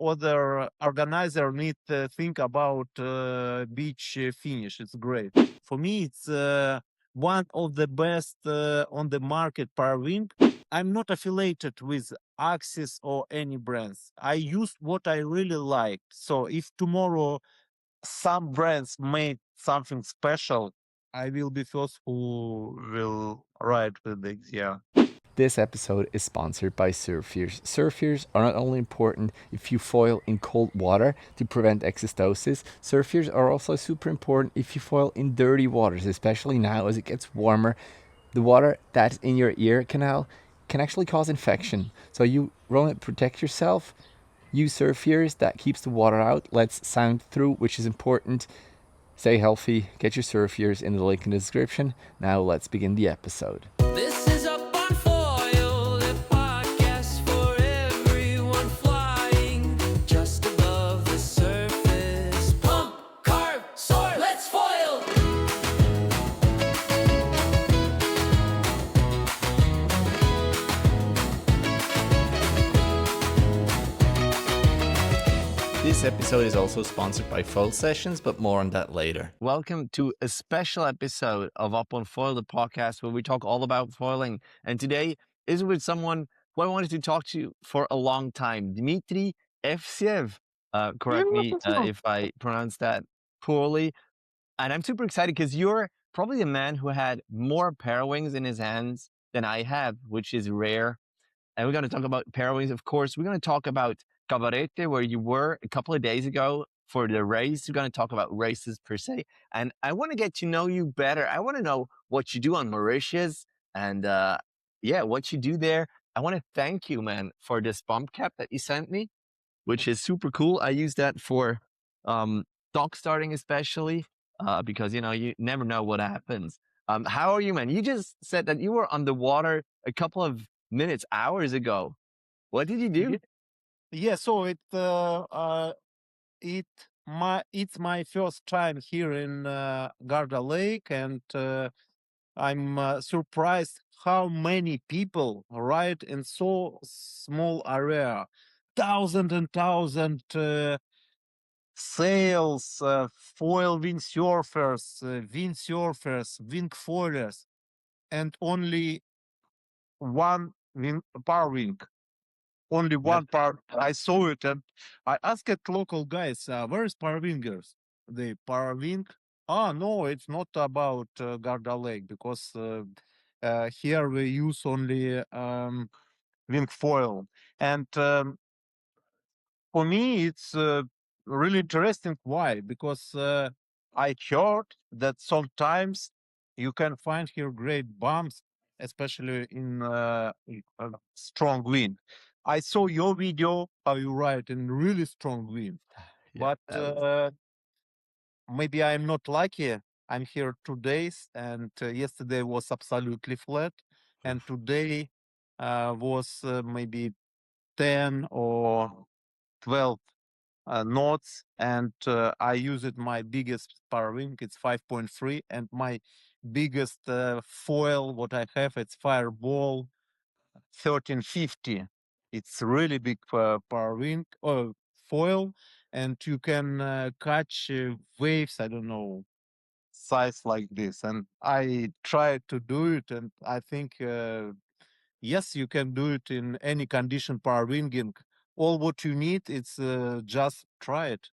other organizer need to think about beach finish. It's great. For me, it's one of the best on the market Parawing. I'm not affiliated with Axis or any brands. I used what I really liked. So if tomorrow some brands made something special, I will be first who will ride with it. Yeah. This episode is sponsored by SurfEars. SurfEars are not only important if you foil in cold water to prevent exostosis, SurfEars are also super important if you foil in dirty waters, especially now as it gets warmer. The water that's in your ear canal can actually cause infection. So you want to protect yourself, use SurfEars that keeps the water out, lets sound through, which is important. Stay healthy, get your SurfEars in the link in the description. Now let's begin the episode. This is Up on Foil, a podcast for everyone flying just above the surface. Pump, carve, soar, let's foil! This episode is also sponsored by Foilsessions, but more on that later. Welcome to a special episode of Up on Foil, the podcast where we talk all about foiling. And today is with someone who I wanted to talk to for a long time, Dmitry Evseev. Correct me if I pronounce that poorly. And I'm super excited because you're probably a man who had more parawings in his hands than I have, which is rare. And we're going to talk about parawings, of course. We're going to talk about Cabarete, where you were a couple of days ago for the race. We're going to talk about races per se. And I want to get to know you better. I want to know what you do on Mauritius and, what you do there. I want to thank you, man, for this bump cap that you sent me, which is super cool. I use that for dock starting especially because, you never know what happens. How are you, man? You just said that you were on the water a couple of minutes, hours ago. What did you do? Yeah, so it's my first time here in Garda Lake, and I'm surprised how many people ride in so small area. Thousand and thousand sails, foil windsurfers, wing foilers, and only one Parawing. Only one part. I saw it, and I asked local guys, "Where is Parawingers?" The Parawing. Ah, no, it's not about Garda Lake because here we use only wing foil. And for me, it's really interesting. Why? Because I heard that sometimes you can find here great bumps, especially in strong wind. I saw your video how you ride in really strong wind, Yeah, but maybe I'm not lucky. I'm here 2 days, and yesterday was absolutely flat, and today was maybe 10 or 12 knots, and I used my biggest Parawing. It's 5.3, and my biggest foil what I have it's Fireball 1350. It's really big Parawing or foil, and you can catch waves. I don't know size like this, and I tried to do it, and I think. Yes, you can do it in any condition Parawinging. All what you need it's just try it.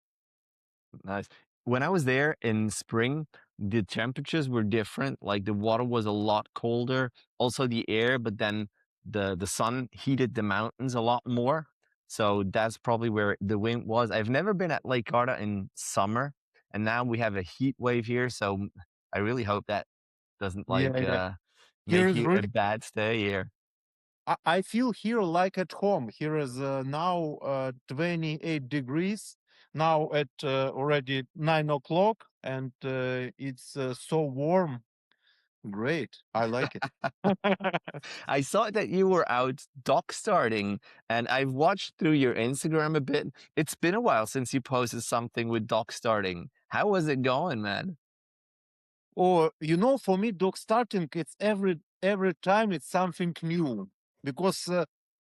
nice. When I was there in spring, the temperatures were different. Like the water was a lot colder, also the air, but then the sun heated the mountains a lot more. So that's probably where the wind was. I've never been at Lake Garda in summer, and now we have a heat wave here. So I really hope that doesn't Yeah, yeah. Here make is you a really. bad stay here. I feel here like at home. Here is now 28 degrees. Now at already 9 o'clock, and it's so warm. Great, I like it. I saw that you were out dock starting, and I've watched through your Instagram a bit. It's been a while since you posted something with dock starting. How was it going, man? Or for me, dog starting it's every time it's something new because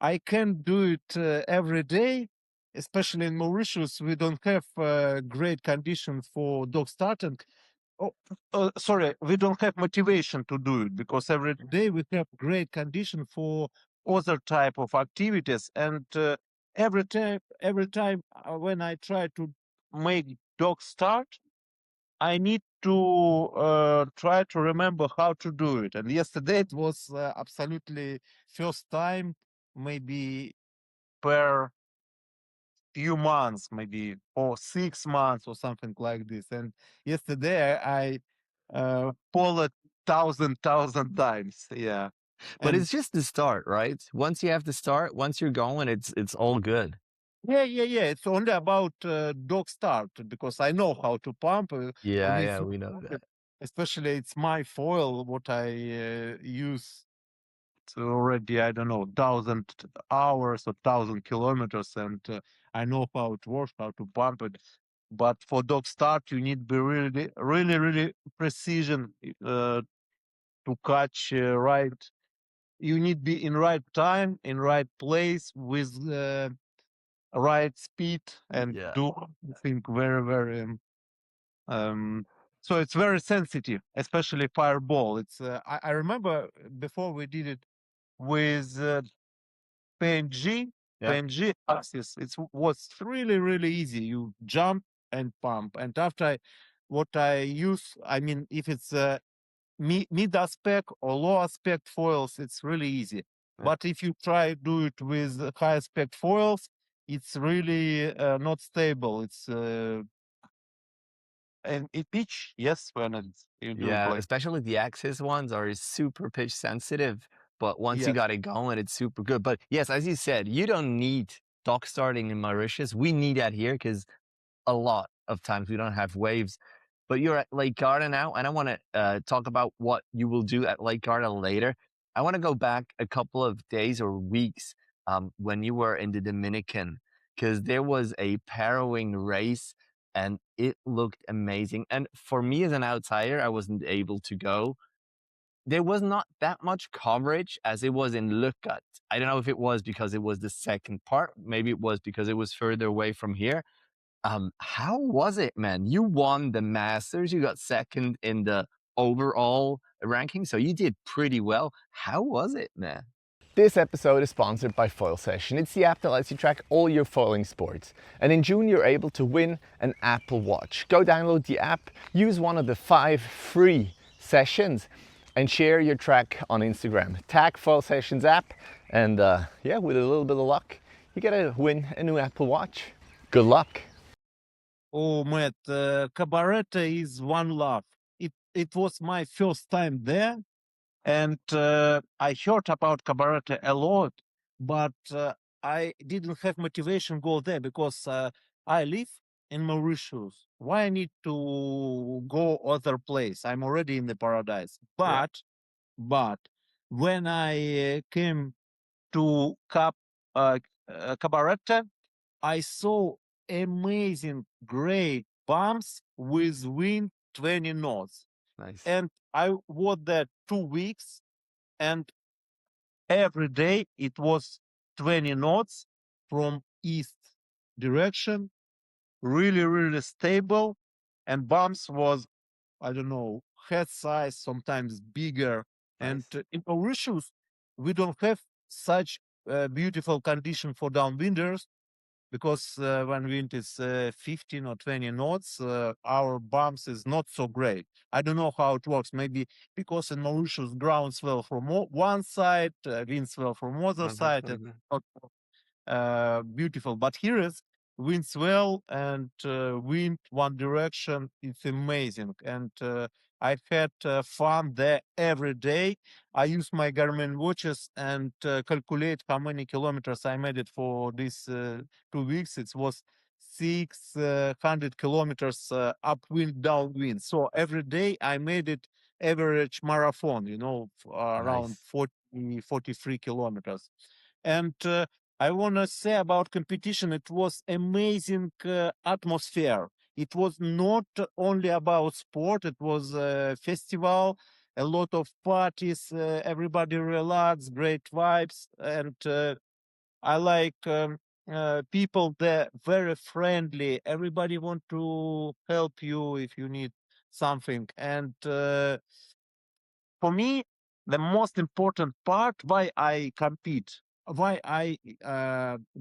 I can't do it every day. especially in Mauritius, we don't have great condition for dog starting. Oh, sorry, we don't have motivation to do it because every day we have great condition for other type of activities, and every time when I try to make dog start, I need to try to remember how to do it. And yesterday it was absolutely first time, maybe per few months, maybe or 6 months or something like this. And yesterday I pulled it thousand times. Yeah, But and it's just the start, right? Once you have the start, once you're going, it's all good. yeah. It's only about dog start because I know how to pump. Yeah, With yeah, we know that. especially it's my foil what I use already, I don't know, 1,000 hours or 1,000 kilometers, and I know how it works, how to pump it. But for dog start, you need be really precision to catch right. You need be in right time, in right place, with right speed, and Yeah. do I think very um. So it's very sensitive, especially fireball. It's I remember before we did it with PNG, Yeah. PNG axis. It was really easy. You jump and pump. And after what I use, I mean, if it's mid aspect or low aspect foils, it's really easy. Yeah. But if you try do it with high aspect foils, it's really not stable. It's and it pitch, yes, when you do it Yeah, like especially the Axis ones are super pitch sensitive, but once you yes, got it going, it's super good. But yes, as you said, you don't need dock starting in Mauritius. We need that here because a lot of times we don't have waves. But you're at Lake Garda now, and I want to talk about what you will do at Lake Garda later. I want to go back a couple of days or weeks when you were in the Dominican, because there was a Parawing Race and it looked amazing. And for me as an outsider, I wasn't able to go. There was not that much coverage as it was in Lookout. I don't know if it was because it was the second part. Maybe it was because it was further away from here. How was it, man? You won the Masters. You got second in the overall ranking, so you did pretty well. How was it, man? This episode is sponsored by Foilsession. It's the app that lets you track all your foiling sports. And in June, you're able to win an Apple Watch. Go download the app, use one of the 5 free sessions, and share your track on Instagram. Tag Foilsessions App, and yeah, with a little bit of luck, you get to win a new Apple Watch. Good luck. oh, Matt, Cabarete is one love. It was my first time there, and I heard about Cabarete a lot, but I didn't have motivation go there because I live in Mauritius. Why I need to go other place? I'm already in the paradise. Yeah. But when I came to Cabarete, I saw amazing, great bumps with wind 20 knots. Nice. And I was there 2 weeks, and every day it was 20 knots from east direction, really stable. And bumps was, I don't know, head size, sometimes bigger. And Nice. in Mauritius, we don't have such beautiful condition for downwinders because when wind is 15 or 20 knots, our bumps is not so great. I don't know how it works. Maybe because in Mauritius, ground swell from one side, wind swell from other side, and not beautiful. But here is wind swell and wind one direction. It's amazing. And I had fun there every day. I use my Garmin watches and calculate how many kilometers I made it for these 2 weeks. It was 600 kilometers upwind, downwind. So every day I made it average marathon, around Nice. 40, 43 kilometers. And I want to say about competition, it was amazing atmosphere. It was not only about sport, it was a festival, a lot of parties, everybody relaxed, great vibes. And I like people there very friendly. Everybody want to help you if you need something. And for me, the most important part why I compete, why I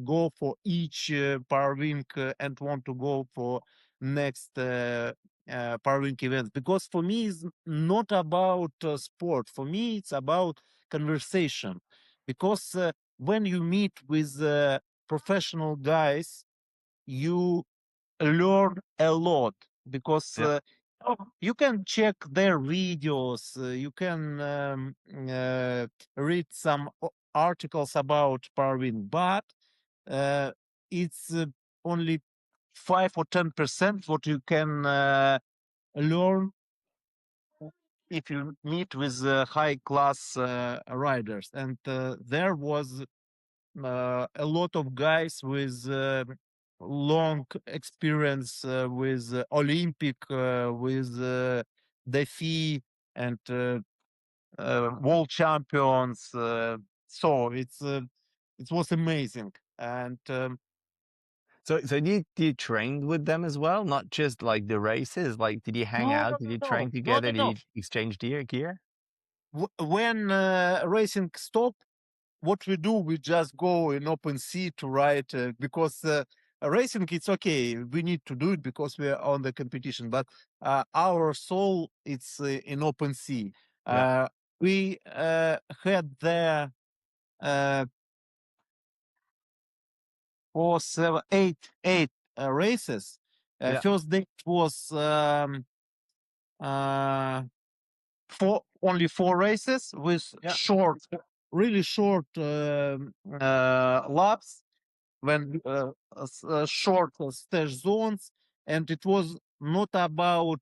go for each Parawing and want to go for next Parawing events, because for me it's not about sport. For me, it's about conversation. Because when you meet with professional guys, you learn a lot, because Yeah. you can check their videos, you can read some articles about Parvin, but uh, it's only 5 or 10% what you can learn if you meet with high class riders. And there was a lot of guys with long experience with Olympic, with DeFi and world champions. So it was amazing. And So do you train with them as well? Not just like the races? Like, did you hang no, out? no, Did no, you no, train no, together? no, Did no. you exchange gear? When racing stopped, what we do, we just go in open sea to ride, because racing, it's okay. We need to do it because we are on the competition, but our soul, it's in open sea. Yeah. We had there uh, four, seven, eight races. Yeah. First day it was uh, only four races with Yeah. short, really short laps, when short stage zones, and it was not about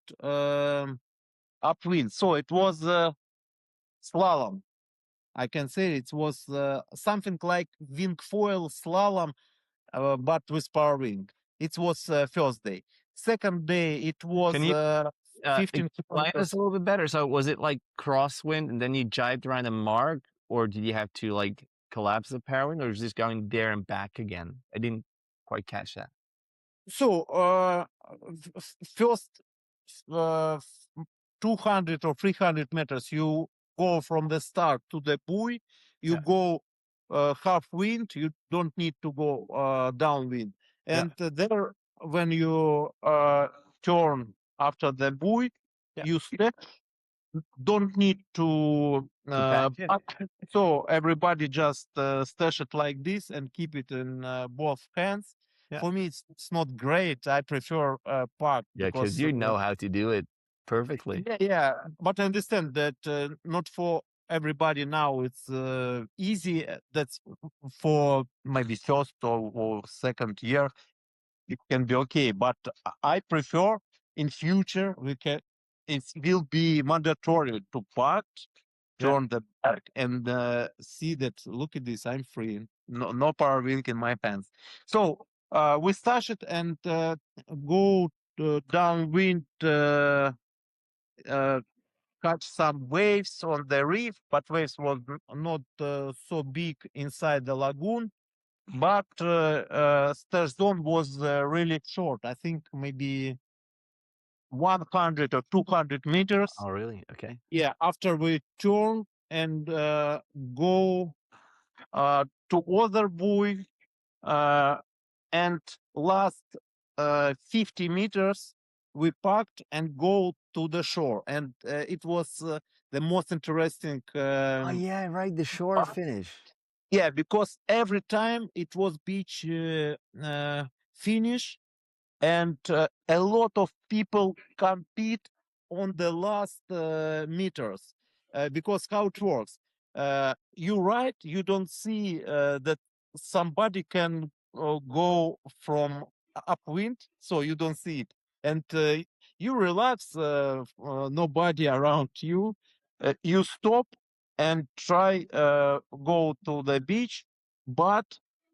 upwind, so it was slalom. I can say it was something like wing foil slalom, but with power wing. It was first day. Second day it Can was you 15 explain kilometers. this a little bit better? So was it like crosswind and then you jibed around a mark, or did you have to like collapse the power wind, or was this going there and back again? I didn't quite catch that. So first uh, 200 or 300 meters, you go from the start to the buoy. You Yeah. go half wind. You don't need to go downwind. Yeah. And there, when you turn after the buoy, Yeah. you step. Don't need to Detach it. so everybody just stash it like this and keep it in both hands. Yeah. For me, it's not great. I prefer park, Yeah, because because you know how to do it perfectly. yeah, but I understand that not for everybody now it's easy. That's for maybe first or second year it can be okay, but I prefer in future we can, it will be mandatory to park, Yeah. turn the back, and see that, look at this, I'm free, no power wing in my pants. So we started and go downwind, uh, catch some waves on the reef, but waves was not so big inside the lagoon. But stage zone was really short. I think maybe 100 or 200 meters. Oh, really? Okay. Yeah, after we turn and go to other buoy, uh, and last 50 meters, we parked and go to the shore. And it was the most interesting. Oh, yeah, right. The shore Part. finish. Yeah, because every time it was beach finish, and a lot of people compete on the last meters, because how it works, you ride, you don't see that somebody can go from upwind, so you don't see it, and you relax, nobody around you, you stop and try go to the beach, but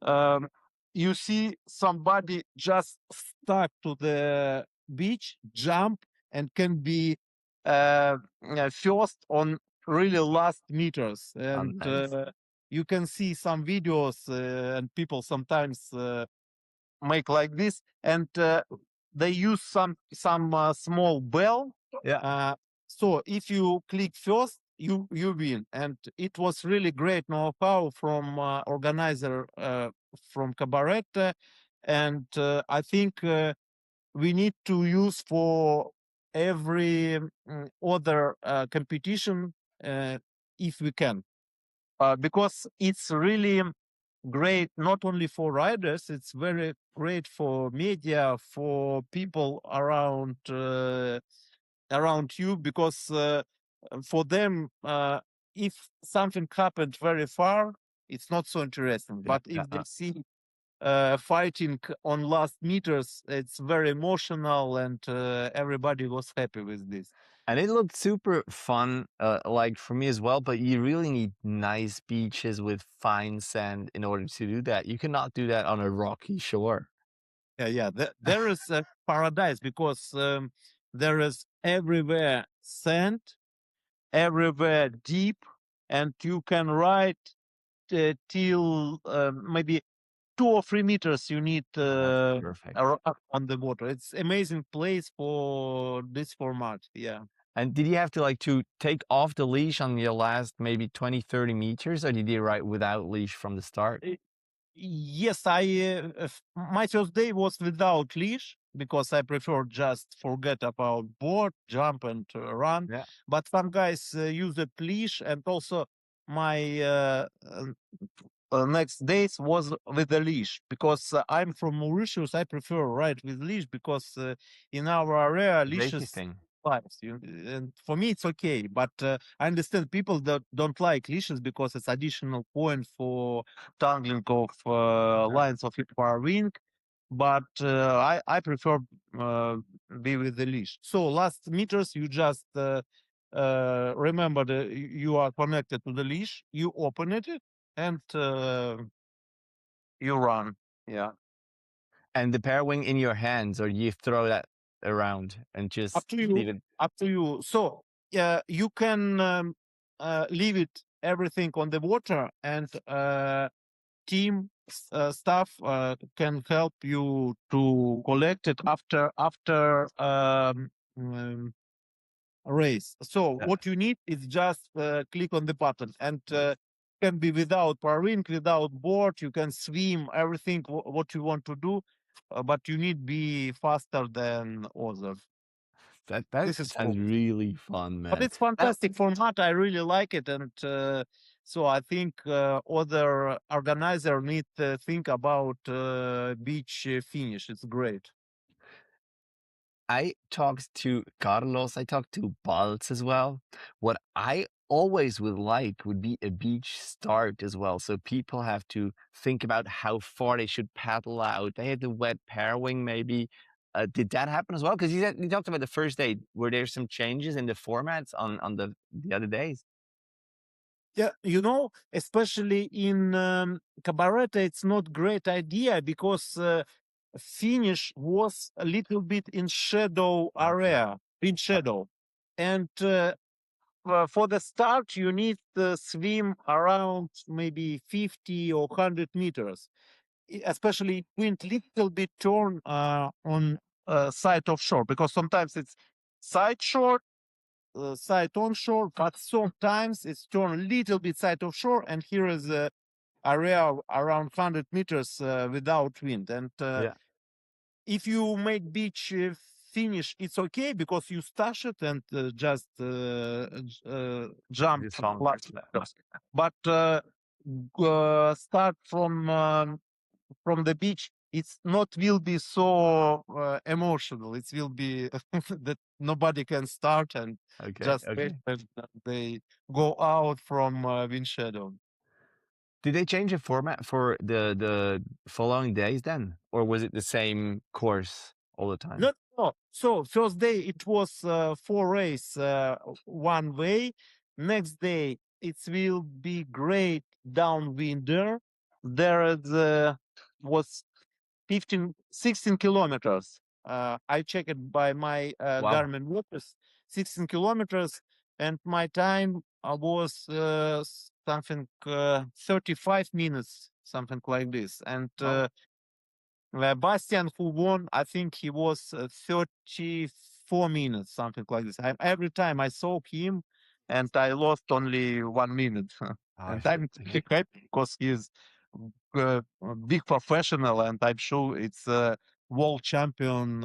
um, you see somebody just stuck to the beach, jump, and can be first on really last meters. Oh, And nice. you can see some videos and people sometimes make like this, and they use some small bell. Yeah. So if you click first, you win, and it was really great know-how from organizer from Cabarete, and I think we need to use for every other competition if we can, because it's really great not only for riders, it's very great for media, for people around you, because for them if something happened very far, it's not so interesting, but if they see fighting on last meters, it's very emotional, and everybody was happy with this. And it looked super fun, like for me as well, but you really need nice beaches with fine sand in order to do that. You cannot do that on a rocky shore. Yeah. There is a paradise, because there is everywhere sand, everywhere deep, and you can ride till maybe 2 or 3 meters. You need That's perfect. up on the water. It's amazing place for this format. Yeah. And did you have to like to take off the leash on your last maybe 20, 30 meters, or did you ride without leash from the start? Yes, my first day was without leash, because I prefer just forget about board, jump and run. Yeah. But some guys use a leash, and also my next days was with the leash, because I'm from Mauritius. I prefer ride with leash, because in our area Safety leashes thing. lives. And for me, it's okay. But I understand people that don't like leashes, because it's additional point for tangling of lines of your Parawing. But I prefer be with the leash. So last meters, you just remember you are connected to the leash. You open it, and you run. Yeah. And the parawing in your hands, or you throw that around and just Up to you. leave it. Up to you. So you can leave it everything on the water, and team staff can help you to collect it after race. So Yeah. what you need is just click on the button, and can be without parawing, without board. You can swim everything what you want to do, but you need be faster than others. That This is sounds cool. really fun, But man. it's fantastic format. I really like it, and so I think other organizer need to think about beach finish. It's great. I talked to Carlos, I talked to Baltz as well. What I always would like would be a beach start as well. So people have to think about how far they should paddle out. They had the wet parawing maybe. Did that happen as well? Because you talked about the first day. Were there some changes in the formats on the other days? Yeah, especially in Cabarete, it's not great idea, because finish was a little bit in shadow area, in shadow, and for the start you need to swim around maybe 50 or 100 meters, especially wind little bit turn on side of shore, because sometimes it's side shore, side onshore, but sometimes it's turn a little bit side of shore, and here is a area around 100 meters without wind. And Yeah. if you make beach finish, it's okay, because you stash it and just jump. This song. But start from the beach, it's not will be so emotional. It will be that nobody can start, and Okay. just wait and they go out from wind shadow. Did they change the format for the following days then, or was it the same course all the time? No. So first day it was 4 race one way. Next day it will be great downwinder. There is, was 16 kilometers. I checked it by my Wow. Garmin watches, 16 kilometers, and my time was something 35 minutes, something like this. And Bastian, who won, I think he was 34 minutes, something like this. Every time I saw him, and I lost only 1 minute. And I'm pretty happy because he's a big professional, and I'm sure it's a world champion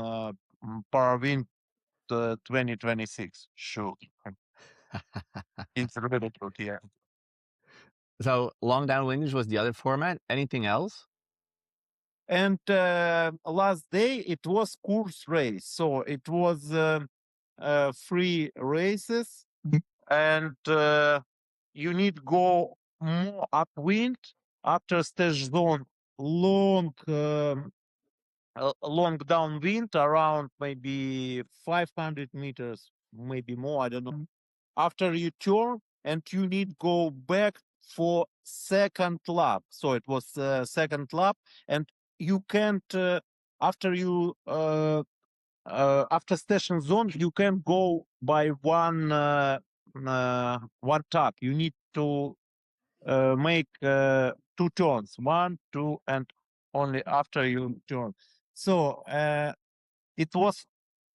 Parawing 2026. Sure. It's really good, yeah. So long downwinders was the other format. Anything else? And last day it was course race, so it was 3 races, and you need go more upwind after stage zone, long long downwind around maybe 500 meters, maybe more, I don't know. After you turn, and you need go back for second lap. So it was second lap, and you can't after you after station zone you can go by one tap. You need to make 2 turns, 1, 2, and only after you turn. So it was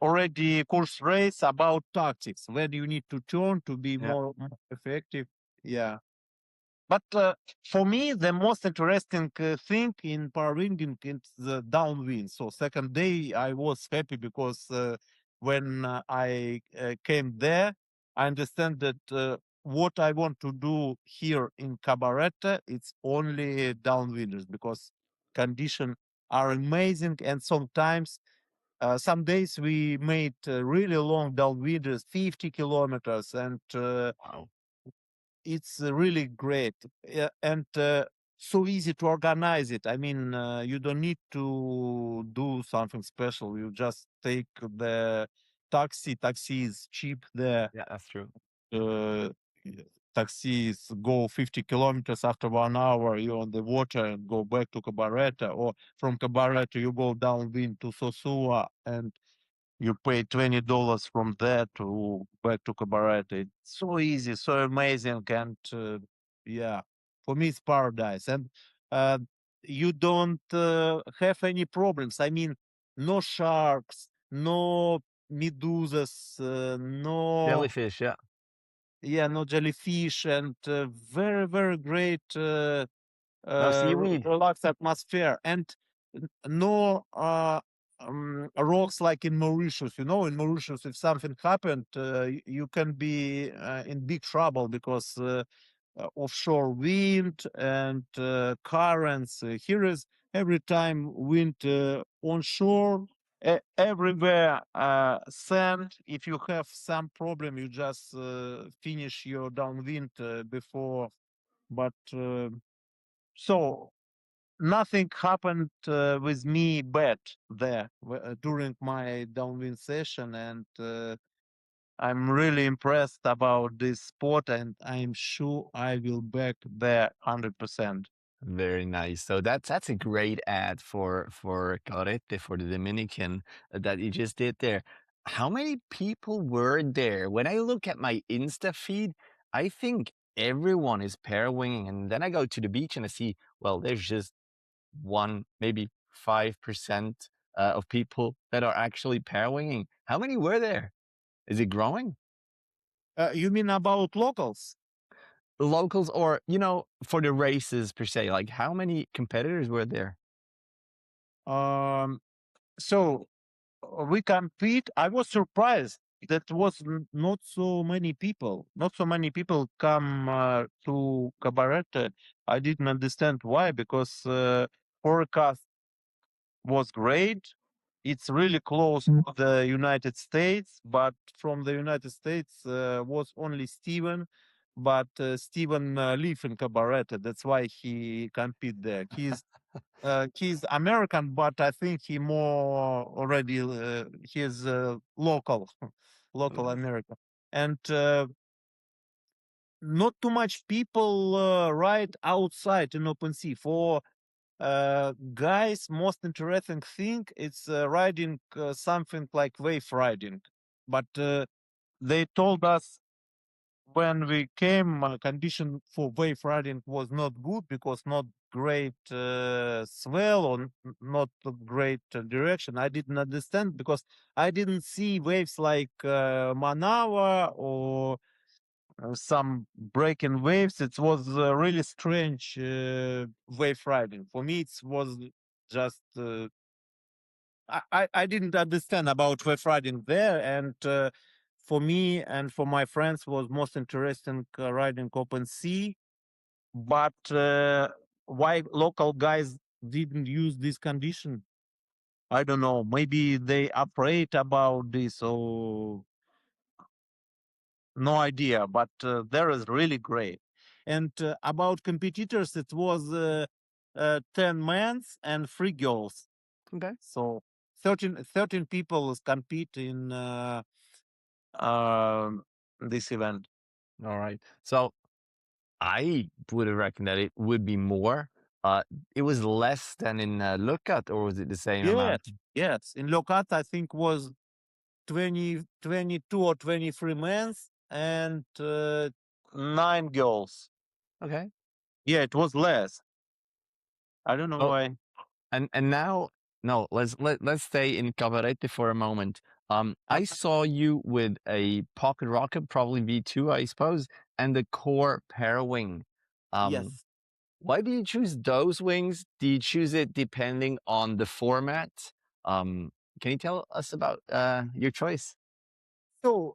already course race about tactics, where you need to turn to be more effective. Yeah. But for me, the most interesting thing in parawinging is the downwind. So second day, I was happy because when I came there, I understand that what I want to do here in Cabarete, it's only downwinders because conditions are amazing, and sometimes some days we made really long downwinders, 50 kilometers, and Wow. it's really great. Yeah, and so easy to organize it. I mean, you don't need to do something special. You just take the taxi. Taxi is cheap there. Yeah, that's true. Uh, Taxis go 50 kilometers. After 1 hour, you're on the water and go back to Cabarete, or from Cabarete you go downwind to Sosua, and you pay $20 from there to back to Cabarete. It's so easy, so amazing, and yeah, for me it's paradise. And uh, you don't have any problems. I mean, no sharks, no medusas, no Jellyfish, no jellyfish, and very great no seaweed. relaxed atmosphere, and no rocks like in Mauritius. You know, in Mauritius, if something happened, you can be in big trouble because offshore wind and currents. Here is every time wind onshore. Everywhere sand. If you have some problem, you just finish your downwind before. But so nothing happened with me bad there during my downwind session, and I'm really impressed about this sport, and I'm sure I will back there 100%. Very nice. So that's a great ad for Cabarete, for the Dominican that you just did there. How many people were there? When I look at my Insta feed, I think everyone is parawinging, and then I go to the beach and I see, well, there's just one, maybe 5% of people that are actually parawinging. How many were there? Is it growing? You mean about locals? Locals, or, for the races per se, like how many competitors were there? So we compete. I was surprised that was not so many people. Not so many people come to Cabarete. I didn't understand why, because forecast was great. It's really close to the United States, but from the United States was only Steven. But Steven live in Cabarete. That's why he compete there. He's American, but I think he more already he's local, local American, and not too much people ride outside in open sea. For guys, most interesting thing it's riding something like wave riding, but they told us when we came, condition for wave riding was not good because not great swell or not a great direction. I didn't understand because I didn't see waves like Manawa or some breaking waves. It was really strange wave riding. For me, it was just I didn't understand about wave riding there, and for me and for my friends was most interesting riding open sea. But why local guys didn't use this condition? I don't know. Maybe they afraid about this or no idea. But there is really great. And about competitors, it was 10 men and 3 girls. Okay. So 13 people compete in this event. All right. So I would have reckoned that it would be more. It was less than in Lookout, or was it the same Yes, amount? yes. In Lokat, I think was 22 or 23 men and 9 girls. Okay. Yeah, it was less. I don't know Oh, why. and now, no, let's stay in Cabarete for a moment. I Uh, saw you with a pocket rocket, probably V2, I suppose, and the core Parawing. Um, yes. why do you choose those wings? Do you choose it depending on the format? Can you tell us about your choice? So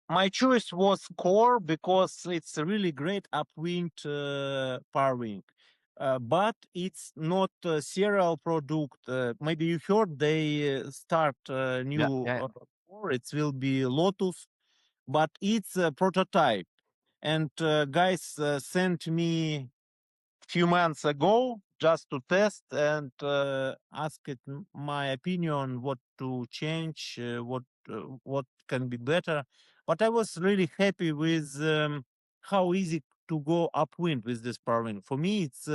my choice was core because it's a really great upwind power wing. But it's not a serial product. Maybe you heard they start a Yeah, new yeah, core. It will be Lotus, but it's a prototype. And guys sent me few months ago just to test and ask it my opinion what to change what can be better, but I was really happy with how easy to go upwind with this power wing. For me it's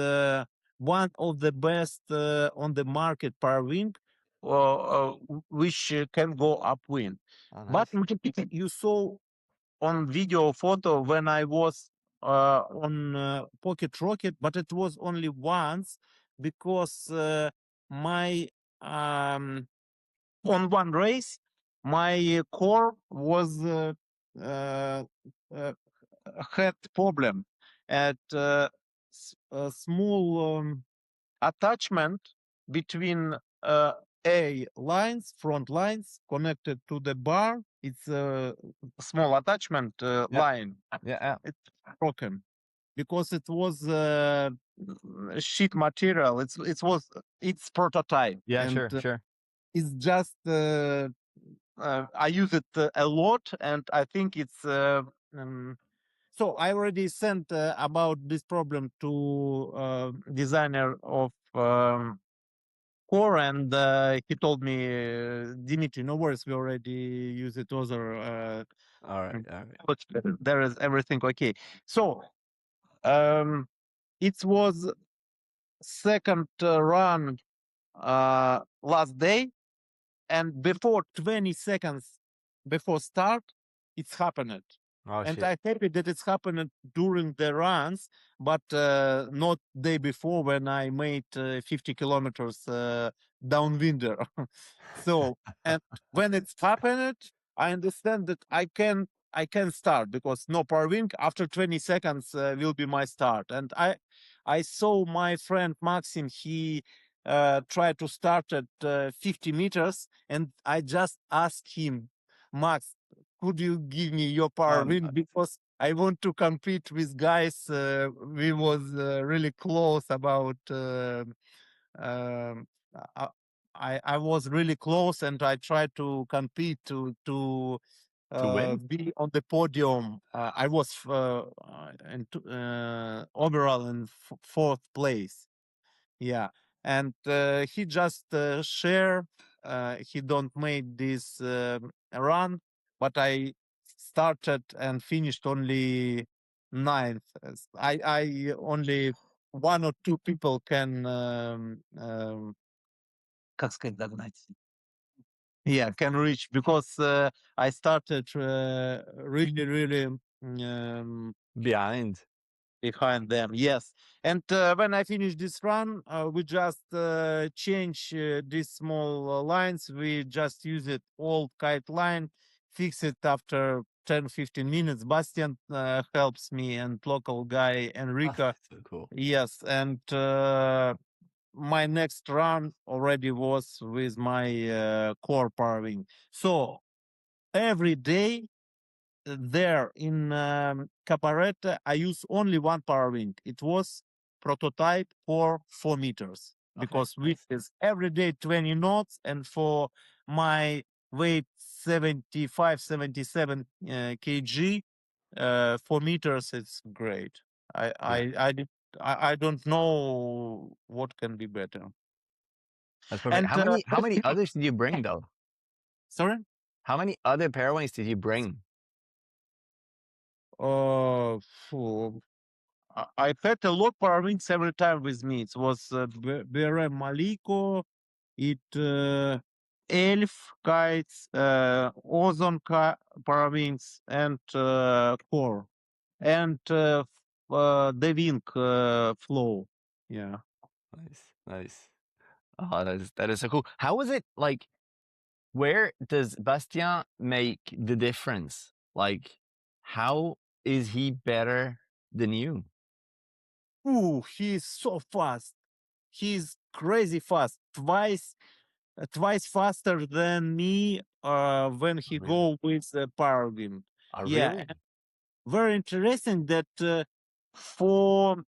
one of the best on the market power wing which can go upwind. oh, But nice. you saw on video photo when I was on Pocket Rocket, but it was only once because my on one race my core was uh, uh, had problem at a small attachment between A lines, front lines connected to the bar. It's a small attachment Yeah, line. yeah, yeah, It's broken because it was sheet material. It's prototype yeah. and Sure, sure. it's just I use it a lot and I think it's so I already sent about this problem to designer of core, and he told me, Dimitri, no worries, we already use it other. All right, Mm, all right. but there is everything okay. So um, it was second run last day, and before 20 seconds before start it's happened, Oh and shit. I'm happy that it's happened during the runs, but not day before when I made 50 kilometers downwinder. So and when it's happened I understand that I can start because no power wing after 20 seconds will be my start, and I saw my friend Maxim, he tried to start at 50 meters, and I just asked him, Max, could you give me your power Um, wing because I want to compete with guys. We was really close about. Um, I, I was really close, and I tried to compete to win? be on the podium. I was overall in fourth place. Yeah, and he just share. He don't make this run, but I started and finished only ninth. I only one or two people can как сказать, догнать. Yeah, can reach because I started really Behind. behind them. Yes, and when I finish this run, we just change these small lines. We just use it old kite line, fix it after 10-15 minutes. Bastian helps me, and local guy Oh, Enrico. so cool. Yes, and my next run already was with my core Parawing. So every day there in Cabarete, I use only one Parawing. It was prototype for 4 meters Okay, because nice. width is every day 20 knots, and for my weight 75, 77 kg, 4 meters, it's great. I I Yeah, I did, I don't know what can be better. that's perfect. And How many others did you bring though? sorry, How many other Parawings did you bring? phew, I had a lot Parawings every time with me. It was BRM Maliko, it Elf kites, Ozone Parawings, and Core, and Devink Flow. Yeah. Nice, nice. Oh, that is so cool. How was it like? Where does Bastien make the difference? Like, how is he better than you? Ooh, he's so fast. He's crazy fast. Twice faster than me when Oh, he really? go with the Parawing. Oh, Yeah, really? very interesting that for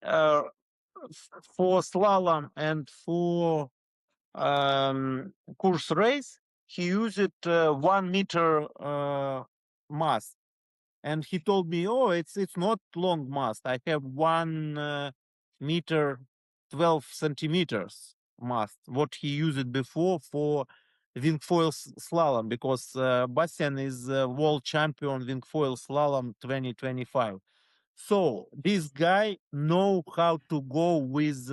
uh, for slalom and for course race, he used 1 meter mast, and he told me, "Oh, it's not long mast. I have 1 meter 12 centimeters mast. What he used before for wingfoil slalom, because Bastian is world champion wingfoil slalom 2025. So this guy know how to go with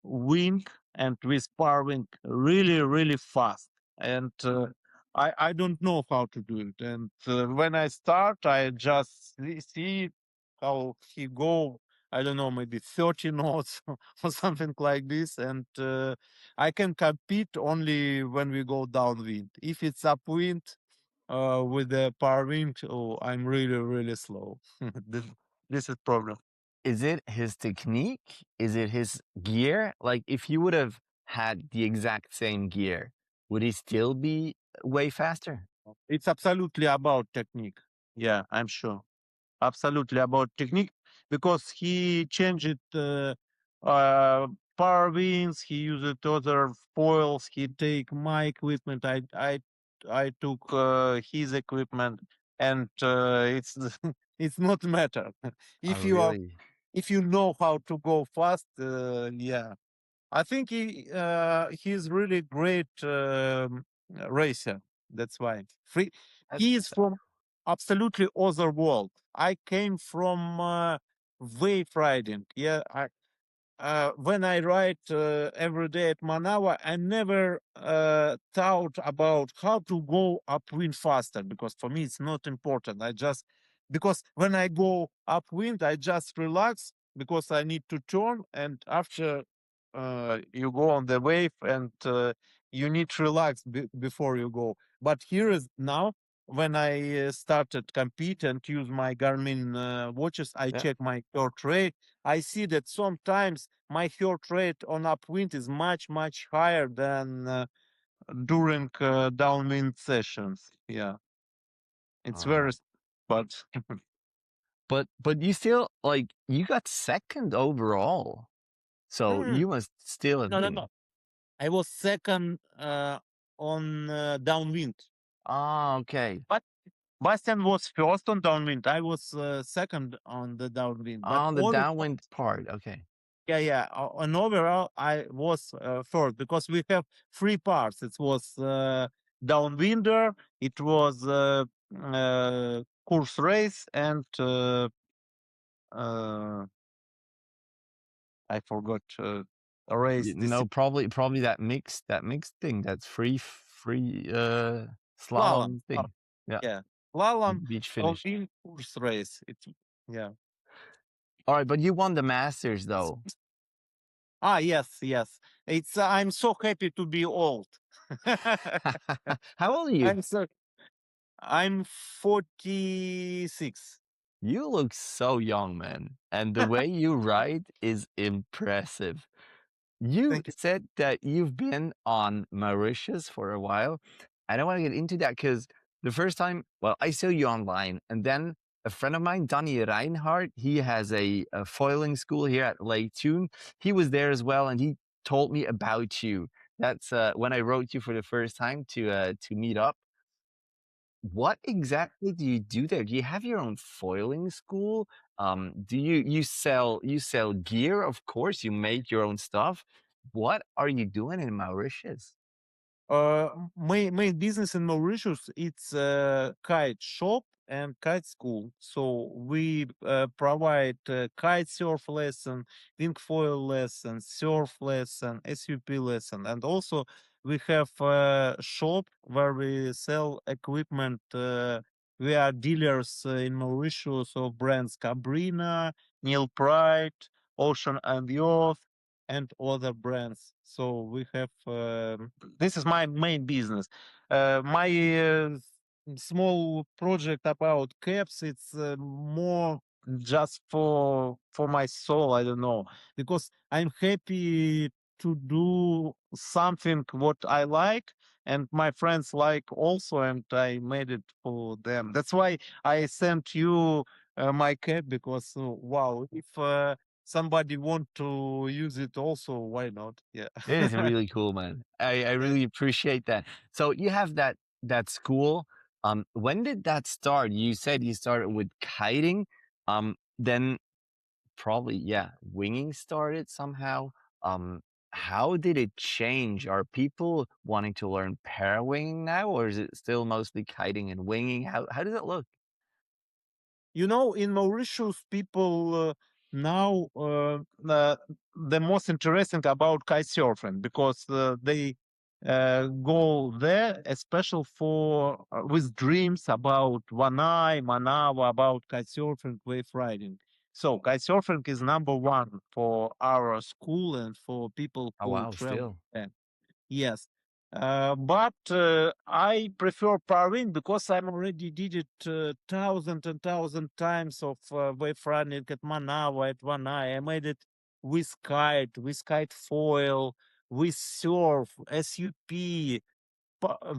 wing and with Parawing really fast, and I don't know how to do it. And when I start, I just see how he go. I don't know, maybe 30 knots or something like this, and I can compete only when we go downwind. If it's upwind with the Parawing, oh, I'm really slow. This is problem. Is it his technique? Is it his gear? Like, if you would have had the exact same gear, would he still be way faster? It's absolutely about technique. Yeah, I'm sure. Absolutely about technique, because he changed uh, power wings. He used other foils. He take my equipment. I took his equipment, and it's it's not matter Oh, if you are really? if you know how to go fast. Yeah, I think he's really great racer. That's why That, he is from absolutely other world. I came from wave riding. Yeah, when I ride every day at Manawa, I never thought about how to go upwind faster, because for me it's not important. I just, because when I go upwind, I just relax because I need to turn, and after you go on the wave, and you need to relax before you go. But here is now, when I started compete and use my Garmin watches, I yeah. check my heart rate. I see that sometimes my heart rate on upwind is much higher than during downwind sessions. Yeah, it's very, Uh, but but you still, like, you got second overall. So Mm, you must still have no. been. I was second on downwind, Ah, okay. but Bastian was first on downwind. I was second on the downwind, but On the all downwind part. Okay. yeah. On overall, I was first, because we have three parts. It was downwinder, it was course race, and uh, I forgot a race No, discipline. probably that mixed thing. That's free Slalom. slalom thing. Yeah, Yeah. Slalom beach or finish. in course race. Yeah. All right, but you won the Masters though. Yes, yes. It's I'm so happy to be old. How old are you? I'm so I'm 46. You look so young, man. And the way you ride is impressive. You Thank you. said that you've been on Mauritius for a while. I don't want to get into that because the first time, well, I saw you online, and then a friend of mine, Danny Reinhardt, he has a foiling school here at Lake Tune. He was there as well, and he told me about you. That's when I wrote you for the first time to meet up. What exactly do you do there? Do you have your own foiling school? Do you sell gear? Of course, you make your own stuff. What are you doing in Mauritius? My business in Mauritius, it's a kite shop and kite school. So we provide kite surf lesson, wing foil lesson, surf lesson, SUP lesson, and also we have a shop where we sell equipment. We are dealers in Mauritius of brands Cabrina, Neil Pride, Ocean and the Earth, and other brands. So we have this is my main business. My small project about caps, it's more just for my soul. I don't know, because I'm happy to do something what I like and my friends like also, and I made it for them. That's why I sent you my cap, because wow, if somebody want to use it also, why not? Yeah. It is really cool, man. I Yeah. really appreciate that. So you have that school. When did that start? You said you started with kiting. Then probably, yeah, winging started somehow. Um, how did it change? Are people wanting to learn parawinging now, or is it still mostly kiting and winging? How does it look? You know, in Mauritius, people now the most interesting about kite surfing, because they go there, especially for with dreams about Vanai, Manava, about kite surfing, wave riding. So kite surfing is number one for our school and for people Oh who wow, travel. still. Yes. But I prefer Parawing because I already did it thousand and thousand times of wave running at Manawa, at Vanai. I made it with kite foil, with surf, SUP,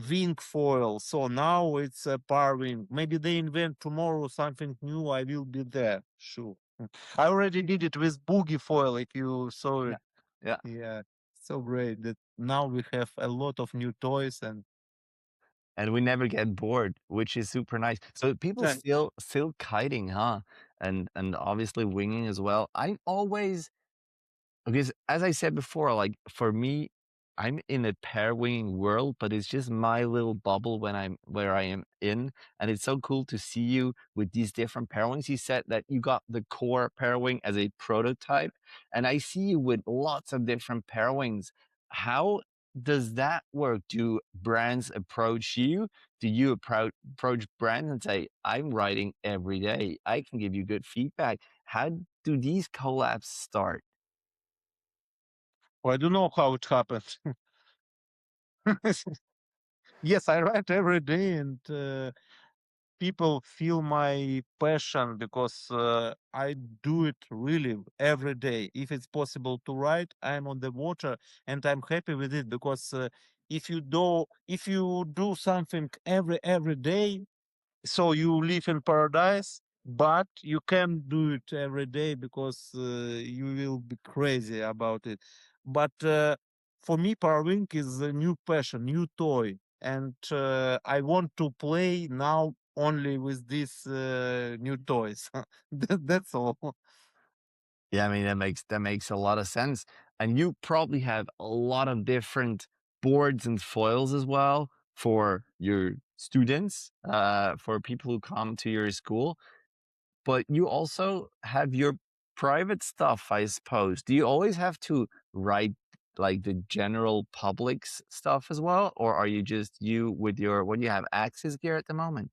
wing foil. So now it's Parawing. Maybe they invent tomorrow something new. I will be there. Sure. I already did it with boogie foil, if you saw Yeah. it. Yeah. Yeah, so great that now we have a lot of new toys and And we never get bored, which is super nice. So people yeah. still kiting, huh? And obviously winging as well. I always Because as I said before, like for me, I'm in a pair winging world, but it's just my little bubble when I'm where I am in. And it's so cool to see you with these different pair wings. You said that you got the core pair wing as a prototype, and I see you with lots of different pair wings. How does that work? Do brands approach you? Do you approach brands and say, I'm writing every day. I can give you good feedback. How do these collabs start? I don't know how it happened. Yes, I write every day, and people feel my passion because I do it really every day. If it's possible to write, I'm on the water, and I'm happy with it, because if you do something every day, so you live in paradise, but you can't do it every day because you will be crazy about it. But for me, Parawing is a new passion, new toy, and I want to play now only with these new toys. That's all. Yeah, I mean that makes a lot of sense. And you probably have a lot of different boards and foils as well for your students, for people who come to your school. But you also have your private stuff, I suppose. Do you always have to write like the general public's stuff as well, or are you just you with your what do you have Axis gear at the moment?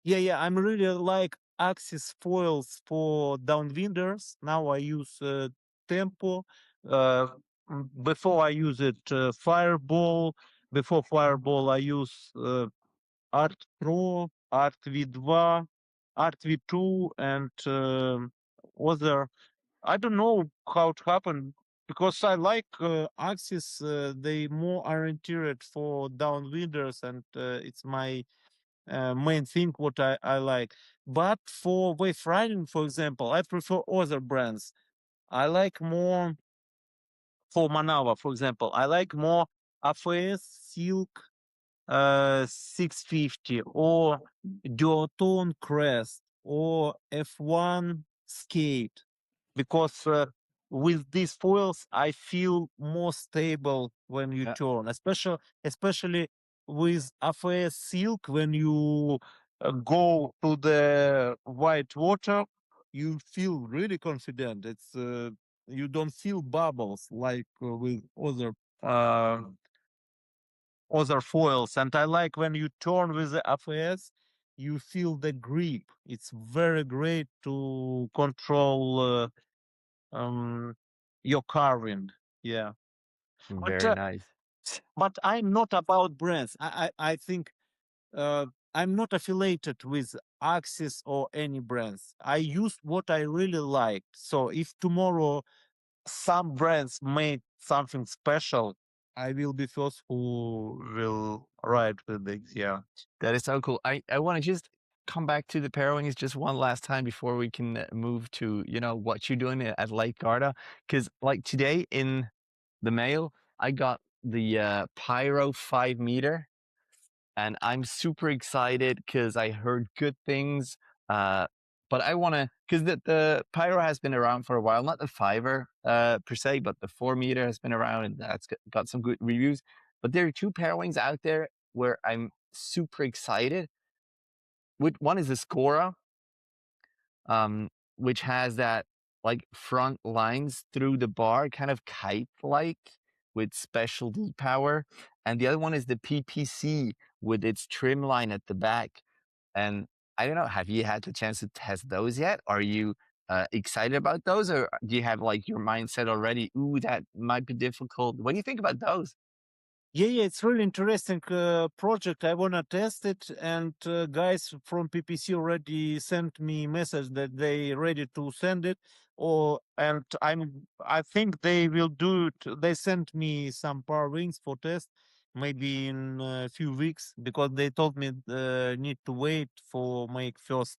Yeah. I'm really like Axis foils for downwinders. Now I use Tempo. Uh, Before I use it Fireball. Before Fireball, I use Art Pro, Art V2, Art V2, and other. I don't know how it happened because I like Axis. They more oriented for downwinders, and it's my main thing what I like. But for wave riding, for example, I prefer other brands. I like more for Manava, for example. I like more AFS, Silk, 650 or Duotone Crest or F1 Skate because with these foils I feel more stable when you Yeah. turn, especially with AFS Silk when you go to the white water, you feel really confident. It's you don't feel bubbles like with uh, other foils. And I like when you turn with the AFS, you feel the grip. It's very great to control your carving. Yeah. But Very nice. I'm not about brands. I think I'm not affiliated with Axis or any brands. I use what I really like. So if tomorrow some brands made something special, I will be first who will ride with it. Yeah. That is so cool. I want to just come back to the Parawings just one last time before we can move to, you know, what you're doing at Lake Garda. Because like today in the mail, I got the Pyro 5 meter, and I'm super excited because I heard good things. But I want to, because the Pyro has been around for a while, not the fiver per se, but the 4 meter has been around and that's got some good reviews. But there are two Parawings out there where I'm super excited. One is the Scora, which has that like front lines through the bar, kind of kite-like with special power. And the other one is the PPC with its trim line at the back. And I don't know, have you had the chance to test those yet? Are you excited about those, or do you have like your mindset already? Ooh, that might be difficult. What do you think about those? Yeah, it's really interesting project. I wanna test it, and guys from PPC already sent me message that they ready to send it. Or and I think they will do it. They sent me some power wings for test, maybe in a few weeks because they told me need to wait for make first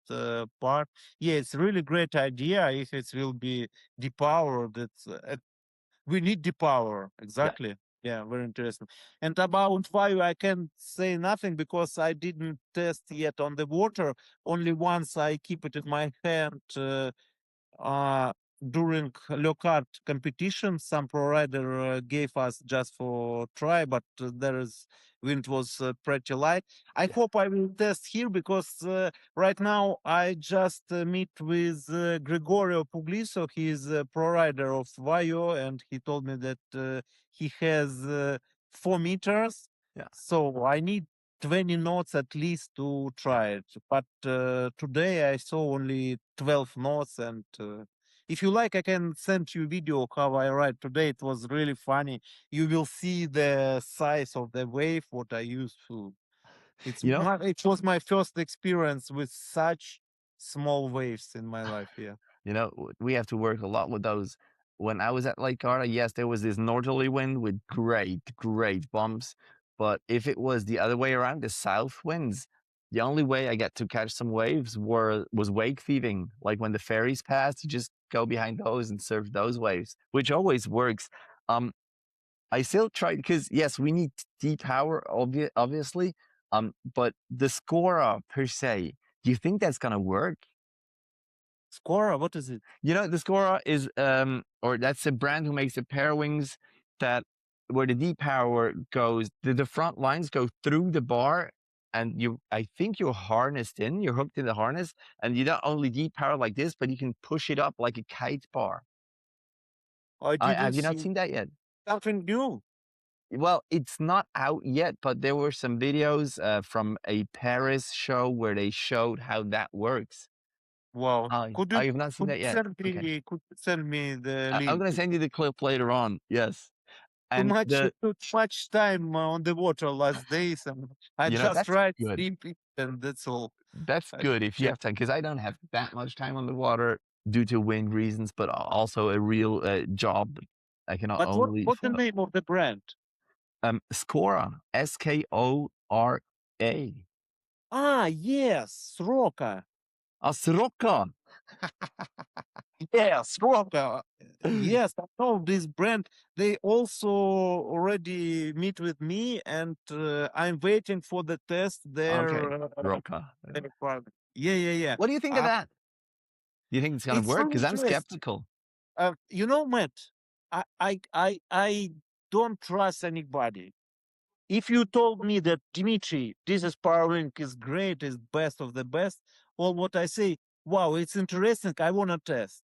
part. Yeah, it's really great idea if it will be depowered. We need the power. Yeah. Exactly. Yeah, very interesting. And about fire, I can't say nothing because I didn't test yet on the water. Only once I keep it in my hand uh, during low-card competition. Some provider gave us just for try, but there is wind was pretty light. I Yeah. hope I will test here because right now I just meet with Gregorio Pugliso. He is a provider of Vaio, and he told me that he has 4 meters. Yeah. So I need 20 knots at least to try it. But today I saw only 12 knots. And if you like, I can send you a video how I ride today. It was really funny. You will see the size of the wave, what I used to. You know, It was my first experience with such small waves in my life. Yeah. we have to work a lot with those. When I was at Lake Garda, yes, there was this northerly wind with great bumps. But if it was the other way around, the south winds, the only way I get to catch some waves was wake thieving. Like when the ferries pass, you just go behind those and surf those waves, which always works. Um, I still try because yes, we need deep power, obviously. But the Scora per se, do you think that's gonna work? Scora, what is it? The Scora is, or that's a brand who makes the pair wings that where the depower goes, the front lines go through the bar, and I think you're harnessed in, you're hooked in the harness, and you don't only depower like this, but you can push it up like a kite bar. I Have didn't you not see. seen that yet? Something new. Well, it's not out yet, but there were some videos from a Paris show where they showed how that works. Wow. I have not seen that yet. Okay. Could you send me the I'm link? going to send you the clip later on. Yes. And Too much time on the water last days, and I just that's tried good. sleeping, and that's all. That's I good if you just- have time, because I don't have that much time on the water due to wind reasons, but also a real job I cannot But only what's the follow. name of the brand? Skora, Skora. Ah, yes, Roca. Sroka. Yes, Roca. Yes, I know this brand. They also already meet with me, and I'm waiting for the test. Okay, Their Roka. requirement. Yeah. What do you think of that? Do you think it's going to It's work? really Because I'm interesting. skeptical. Matt, I don't trust anybody. If you told me that Dmitry, this is Parawing is great, is best of the best, well, what I say, wow, it's interesting. I wanna test.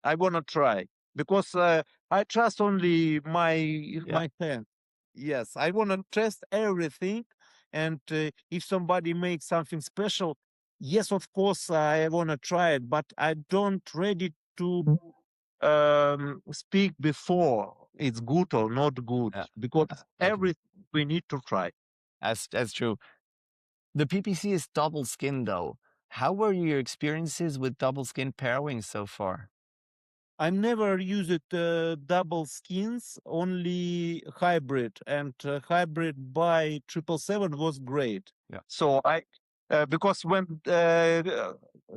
I wanna try because I trust only Yeah. my hand. Yes, I wanna test everything, and if somebody makes something special, yes, of course, I wanna try it, but I don't ready to speak before it's good or not good Yeah. because Okay. everything we need to try. That's true. The PPC is double skin though. How were your experiences with double skin pairwings so far? I never used double skins, only hybrid, and hybrid by 777 was great. Yeah. So because when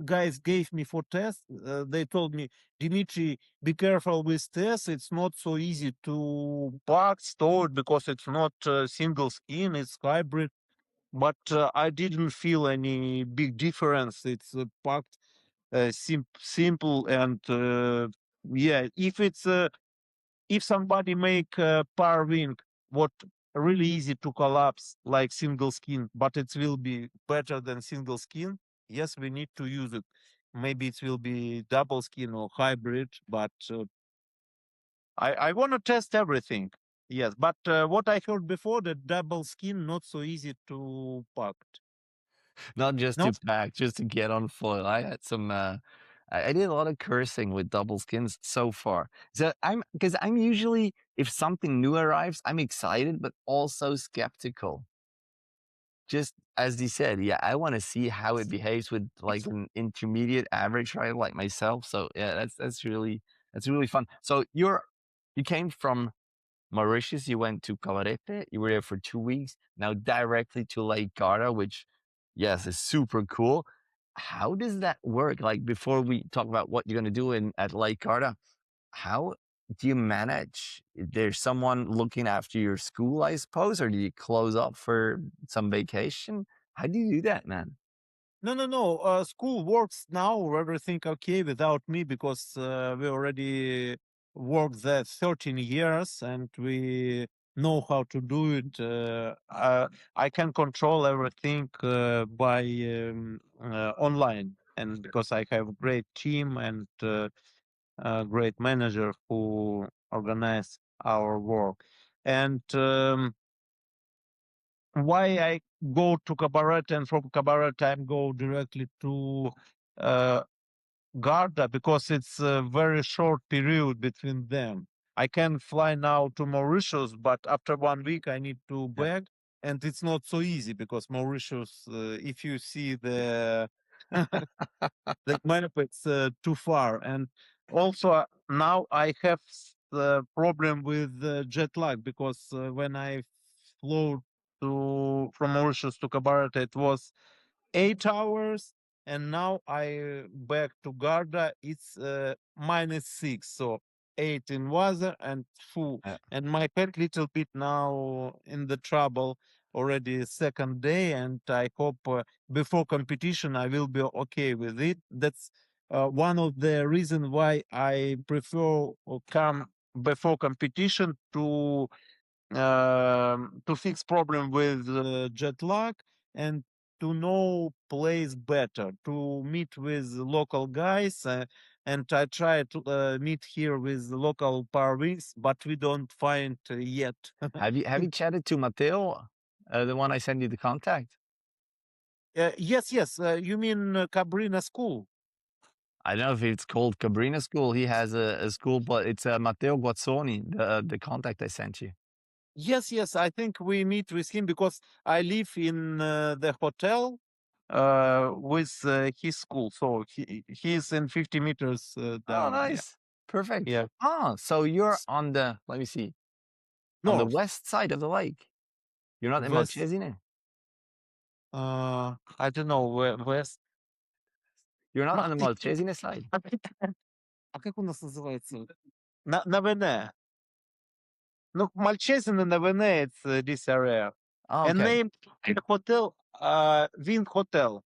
guys gave me for test, they told me, Dimitri, be careful with tests. It's not so easy to pack, store it because it's not single skin, it's hybrid. But I didn't feel any big difference. It's packed simple and yeah. If somebody make power wing, what really easy to collapse like single skin, but it will be better than single skin. Yes, we need to use it. Maybe it will be double skin or hybrid, but I want to test everything. Yes, but what I heard before, the double skin not so easy to pack. Not just No, to pack, just to get on foil. I had some. I did a lot of cursing with double skins so far. So because I'm usually, if something new arrives, I'm excited but also skeptical. Just as he said, yeah, I want to see how it behaves with like an intermediate average rider like myself. So yeah, that's really fun. So you came from Mauritius, you went to Cabarete, you were there for 2 weeks, now directly to Lake Garda, which, yes, is super cool. How does that work? Like, before we talk about what you're going to do at Lake Garda, how do you manage? There's someone looking after your school, I suppose, or do you close up for some vacation? How do you do that, man? no. School works now. Everything okay without me because we already worked there 13 years and we know how to do it. I can control everything by online, and because I have a great team and a great manager who organize our work. And why I go to Cabarete and from Cabarete I go directly to uh, Garda because it's a very short period between them. I can fly now to Mauritius, but after 1 week I need to Yeah. back, and it's not so easy because Mauritius, if you see the map, it's too far, and also now I have the problem with jet lag because when I flew to from Mauritius to Cabarete, it was 8 hours, and now I back to Garda. It's -6, so 8 in weather and full. Yeah. And my head little bit now in the trouble already second day, and I hope before competition I will be okay with it. That's one of the reason why I prefer come before competition to fix problem with jet lag and to know place better, to meet with local guys and I try to meet here with the local Parawings, but we don't find yet. Have you chatted to Matteo, the one I sent you the contact? Yes, yes. You mean Cabrina School? I don't know if it's called Cabrina School. He has a school, but it's Matteo Guazzoni, the contact I sent you. Yes, yes. I think we meet with him because I live in the hotel with his school, so he's in 50 meters Oh, down. Yeah, nice. Perfect. yeah. Oh, so you're on the, let me see, on the North, west side of the lake. You're not in west. Malcesine? I don't know where west. You're not on the Мартин, Malcesine side? а как у нас называется? На Вене. No, Malchesine and Vene, it's this area. Oh, And okay. name the hotel, Wind Hotel.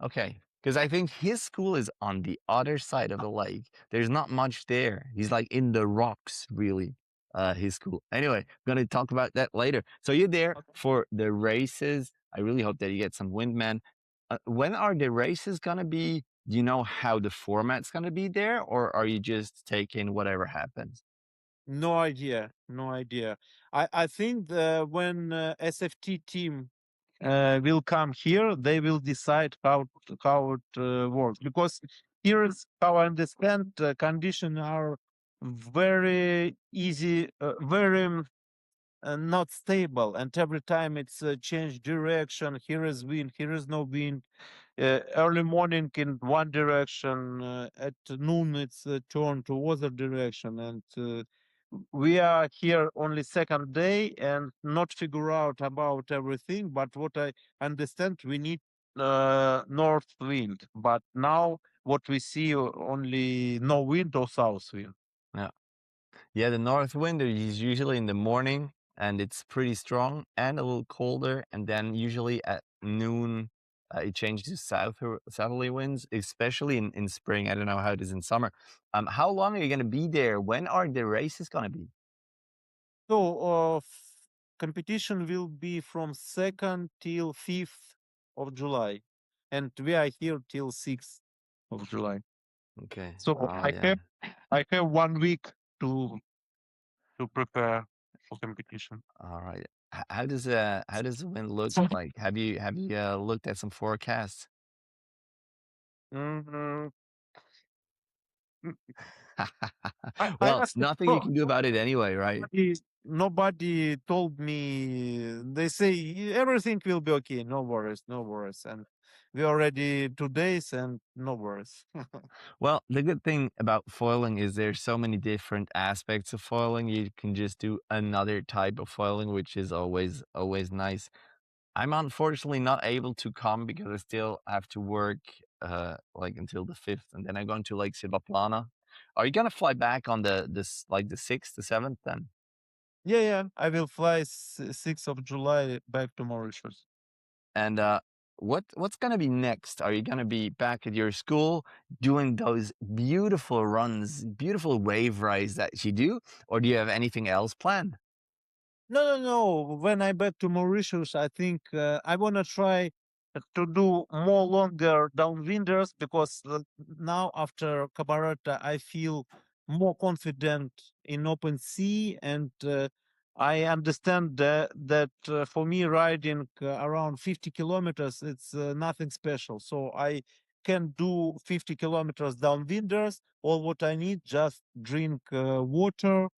Okay. Because I think his school is on the other side of the lake. There's not much there. He's like in the rocks, really, his school. Anyway, going to talk about that later. So you're there for the races. I really hope that you get some wind, man. When are the races going to be? Do you know how the format's going to be there? Or are you just taking whatever happens? No idea, no idea. I think when SFT team will come here, they will decide how it works. Because here is how I understand conditions are very easy, very not stable, and every time it's change direction. Here is wind, here is no wind. Early morning in one direction, at noon it's turned to other direction, and we are here only second day and not figure out about everything. But what I understand, we need north wind. But now what we see only no wind or south wind. Yeah. Yeah, the north wind is usually in the morning and it's pretty strong and a little colder. And then usually at noon, it changes to southerly winds, especially in spring. I don't know how it is in summer. How long are you going to be there? When are the races going to be? So competition will be from 2nd till 5th of July, and we are here till 6th of July. Okay. So Oh, yeah. I have 1 week to prepare for competition. All right. How does the wind look like? Have you looked at some forecasts? Mhm. I Well, asked nothing you can do about it anyway, right? nobody told me. They say everything will be okay. No worries, no worries. And we already 2 days and no worries. Well, the good thing about foiling is there's so many different aspects of foiling. You can just do another type of foiling, which is always nice. I'm unfortunately not able to come because I still have to work like until the 5th, and then I'm going to Lake Silvaplana. Are you gonna fly back on the 6th, the 7th then? Yeah, yeah. I will fly 6th of July back to Mauritius. And what's gonna be next? Are you gonna be back at your school doing those beautiful runs, beautiful wave rides that you do, or do you have anything else planned? No, no, no. When I back to Mauritius, I think I wanna try to do more longer downwinders because now after Cabarete, I feel more confident in open sea, and I understand that for me riding around 50 kilometers, it's nothing special. So I can do 50 kilometers downwinders. All what I need, just drink water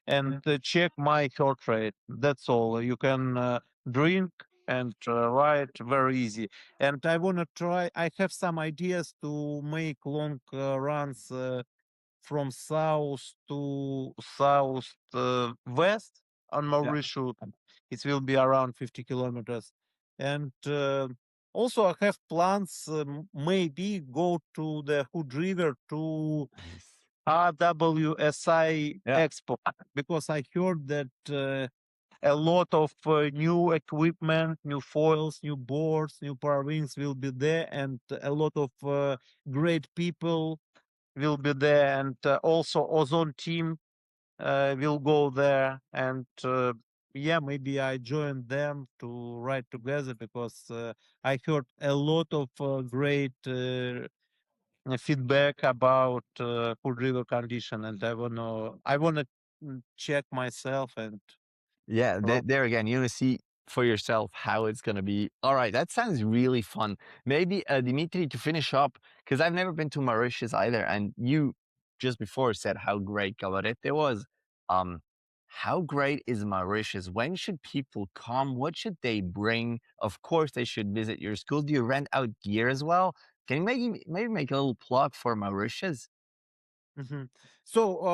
and check my heart rate. That's all. You can drink and ride very easy. And I want to try. I have some ideas to make long runs from south to south west on Yeah. Mauritius. It will be around 50 kilometers. And also, I have plans. Maybe go to the Hood River to Nice. RWSI Yeah. Expo because I heard that a lot of new equipment, new foils, new boards, new power wings will be there, and a lot of great people will be there, and also Ozone team will go there, and yeah, maybe I join them to ride together because I heard a lot of great feedback about Hood River condition, and I wanna check myself and Yeah, there again, you want to see for yourself how it's going to be. All right, that sounds really fun. Maybe, Dimitri, to finish up, because I've never been to Mauritius either, and you just before said how great Cabarete was. Um, how great is Mauritius? When should people come? What should they bring? Of course, they should visit your school. Do you rent out gear as well? Can you maybe make a little plug for Mauritius? Mhm. So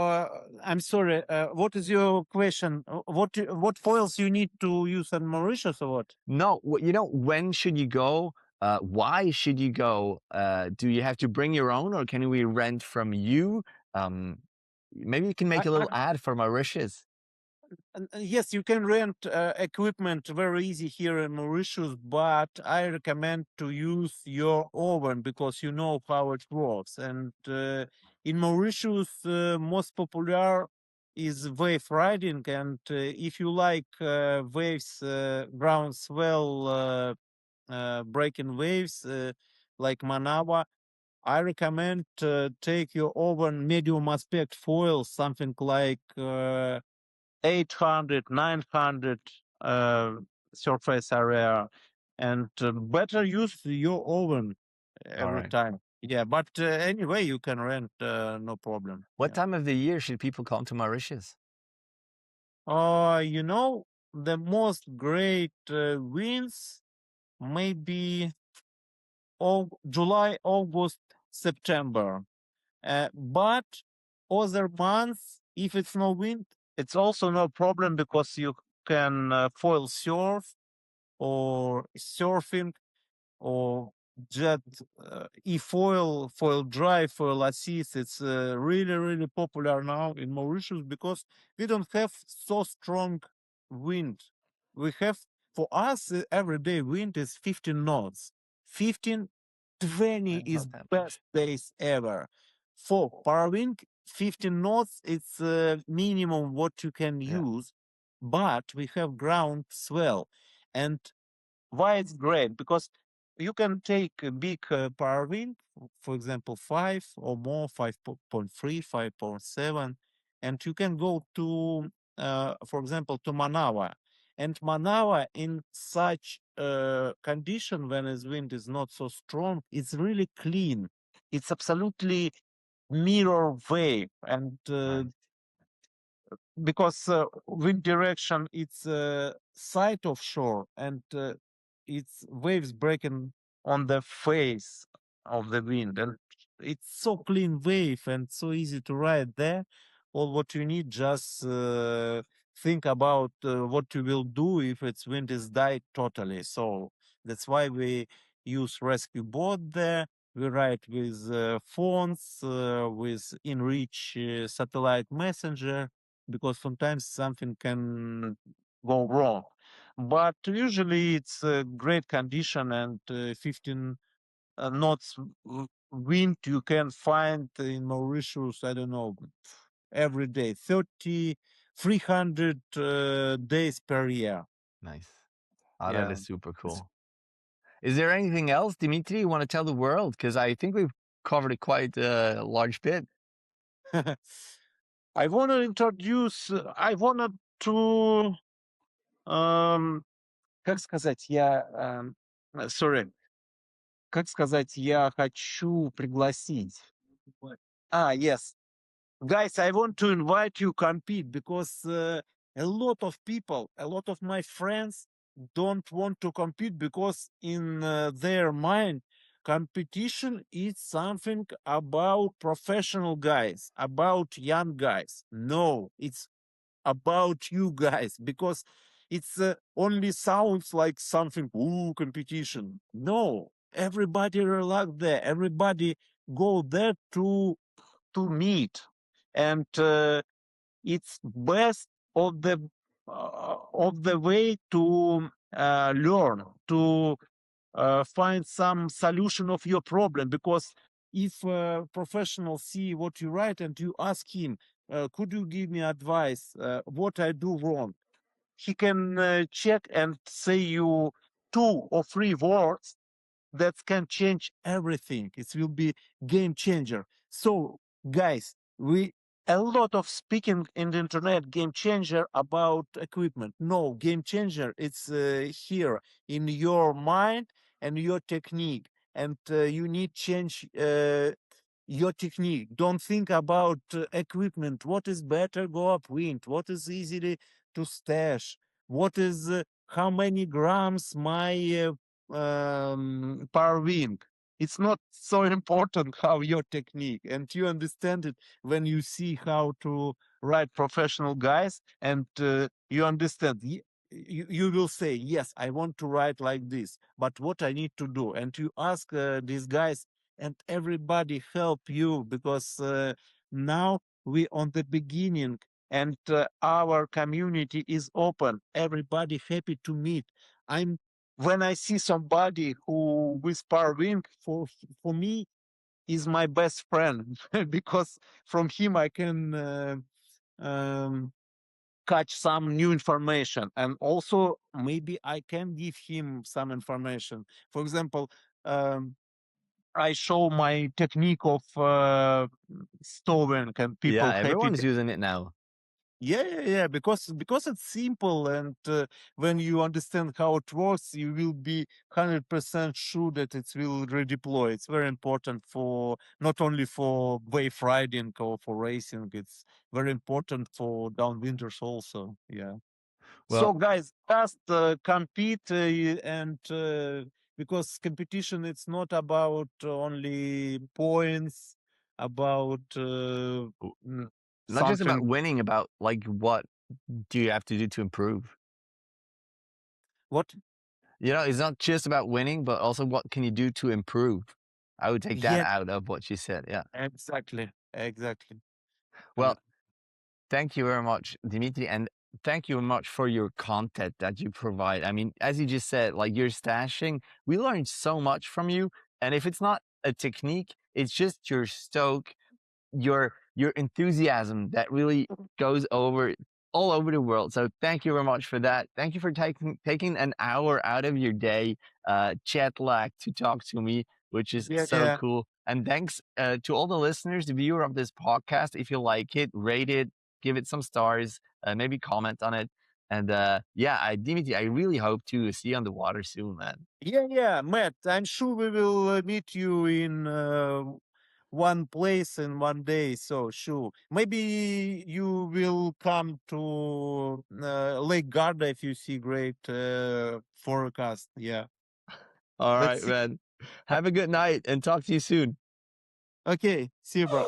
I'm sorry. What is your question? What foils you need to use on Mauritius or what? No, when should you go? Why should you go? Do you have to bring your own, or can we rent from you? Um, Maybe you can make I, a I, little ad for Mauritius. yes, you can rent equipment very easy here in Mauritius, but I recommend to use your oven because you know how it works. And in Mauritius, most popular is wave riding, and if you like waves, ground swell. Breaking waves like Manawa, I recommend take your oven medium aspect foil, something like 800, 900 uh, surface area, and better use your oven All every right. time. Yeah, but anyway, you can rent, no problem. What Yeah. time of the year should people come to Mauritius? You know, the most great winds maybe July, August, September. But other months, if it's no wind, it's also no problem because you can foil surf or surfing or jet e-foil, foil dry, foil assist. It's really, really popular now in Mauritius because we don't have so strong wind. We have, for us, everyday wind is 15 knots. 15, 20 That's is not that much. best days ever. For Parawing, 15 knots, it's minimum what you can Yeah. use, but we have ground swell. And why it's great? Because you can take a big power wind, for example, 5 or more, 5.3, 5.7, and you can go to, for example, to Manawa. And Manawa, in such condition when its wind is not so strong, it's really clean. It's absolutely mirror wave, and Nice. because wind direction it's side of shore, and it's waves breaking on the face of the wind, and it's so clean wave and so easy to ride there. All what you need, just think about what you will do if its wind is died totally. So that's why we use rescue boat there. We ride with phones, with inReach satellite messenger, because sometimes something can go wrong. But usually it's a great condition, and 15 knots wind you can find in Mauritius, I don't know, every day, 30, 300 days per year. Nice. Oh, that Yeah. is super cool. Is there anything else, Dimitri, you want to tell the world? Because I think we've covered a quite large bit. I want to introduce, I wanted to, как сказать, sorry, как сказать, я хочу пригласить. Yes. Guys, I want to invite you compete because a lot of people, a lot of my friends don't want to compete because in their mind, competition is something about professional guys, about young guys. No, it's about you guys because it's only sounds like something, ooh, competition. No, everybody relax there. Everybody go there to meet, and it's best of the way to learn, to find some solution of your problem. Because if professionals see what you write and you ask him, could you give me advice what I do wrong, he can check and say you 2 or 3 words that can change everything. It will be game changer. So, guys, we a lot of speaking in the internet game changer about equipment. No, game changer. It's here in your mind and your technique, and you need change. Your technique. Don't think about equipment. What is better go upwind? What is easily to stash? What is how many grams my power wing? It's not so important how your technique, and you understand it when you see how to ride professional guys, and you understand. You will say, yes, I want to ride like this, but what I need to do? And you ask these guys, and everybody help you, because now we on the beginning, and our community is open. Everybody happy to meet. I'm when I see somebody who with Parawing, for me is my best friend because from him I can um, catch some new information, and also maybe I can give him some information. For example, um, I show my technique of stowing, and Yeah, people happy. everyone's using it now. Yeah, because it's simple, and when you understand how it works, you will be 100% sure that it will redeploy. It's very important for not only for wave riding or for racing. It's very important for downwinders also. Yeah. So Well, guys, just compete, and because competition, it's not about only points, about mm, not just about something. winning, about like what do you have to do to improve? What? It's not just about winning, but also what can you do to improve? I would take that Yeah, out of what she said. Yeah. exactly. Uh, Well, thank you very much, Dimitri, and thank you very much for your content that you provide. I mean, as you just said, like your stashing, we learned so much from you. And if it's not a technique, it's just your stoke, your enthusiasm that really goes over all over the world. So thank you very much for that. Thank you for taking an hour out of your day, jet lag, to talk to me, which is so yeah. cool. And thanks to all the listeners, the viewer of this podcast. If you like it, rate it, give it some stars, maybe comment on it. And Dimitri, I really hope to see you on the water soon, man. Yeah, Matt. I'm sure we will meet you in one place in one day. So sure, maybe you will come to Lake Garda if you see great forecast. Yeah, All let's right, see. man. Have a good night and talk to you soon. Okay, see you, bro.